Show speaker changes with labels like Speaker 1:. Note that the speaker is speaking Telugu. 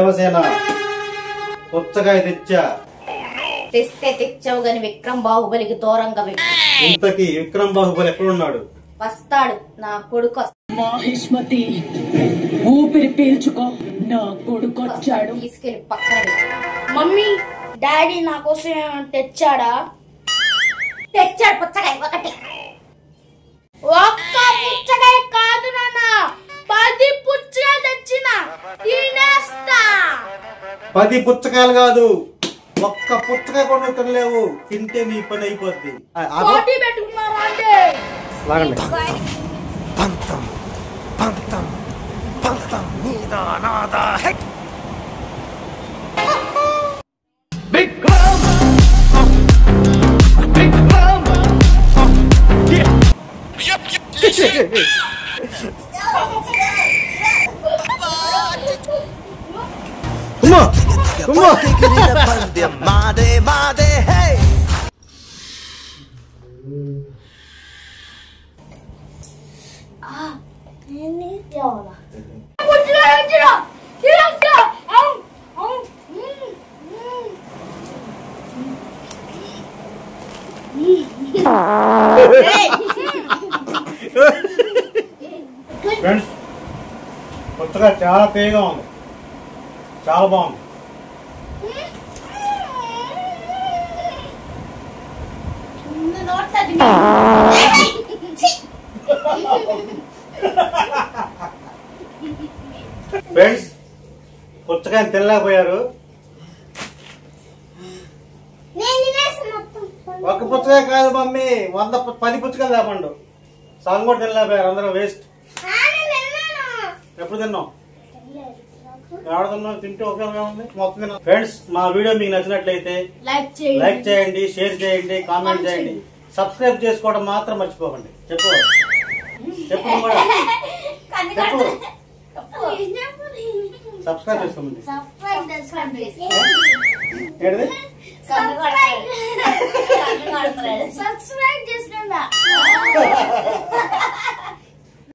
Speaker 1: దేవసేన పుచ్చకాయ తెచ్చా.
Speaker 2: తెస్తే తెచ్చావు గాని విక్రమ్ బాహుబలికి దూరంగా
Speaker 1: ఇంతకీ విక్రమ్ బాహుబలి ఎక్కడున్నాడు?
Speaker 2: వస్తాడు నా కొడుకు.
Speaker 3: మాహిష్మతి ఊపిరి పీల్చుకో, నా కొడుకు వచ్చాడు.
Speaker 2: తీసుకెళ్లి పక్కన. మమ్మీ డాడీ నా కోసం తెచ్చాడా? తెచ్చాడు పుచ్చకాయ ఒకటి. ఒక్క పుచ్చకాయ కాదు నాన్న, 10 పుచ్చకాయలు తెచ్చిన తినేస్తా.
Speaker 1: 10 పుచ్చకాయలు కాదు, ఒక్క పుచ్చకాయ కూడా తినలేవు. తింటే నీ పని అయిపోద్ది.
Speaker 2: పెట్టుకున్నారా అంటే
Speaker 4: పంతం పంతం పంతం నీదా నాదా హెక్ మాదే మాదే హే
Speaker 1: ఫ్రెండ్స్, పుచ్చకాయ చాలా తేగా ఉంది, చాలా బాగుంది. ఫ్రెండ్స్, పుచ్చకాయని తినలేకపోయారు. ఒక్క పుచ్చకాయ కాదు మమ్మీ, 10 పుచ్చకాయలు లేపండు. సగం కూడా తినలేకపోయారు అందరూ, వేస్ట్. ఎప్పుడు తిన్నాం? ఎవడుతున్నాం? తింటే ఉపయోగం ఉంది మొత్తం తిన్నాం. ఫ్రెండ్స్, మా వీడియో మీకు నచ్చినట్లయితే లైక్ చేయండి, షేర్ చేయండి, కామెంట్ చేయండి. సబ్స్క్రైబ్ చేసుకోవడం మాత్రం మర్చిపోకండి. చెప్పు చెప్పు కూడా చెప్పు. సబ్స్క్రైబ్ చేసుకోండి. ఏంటిది?
Speaker 2: సబ్స్క్రైబ్ చేసుకుందా.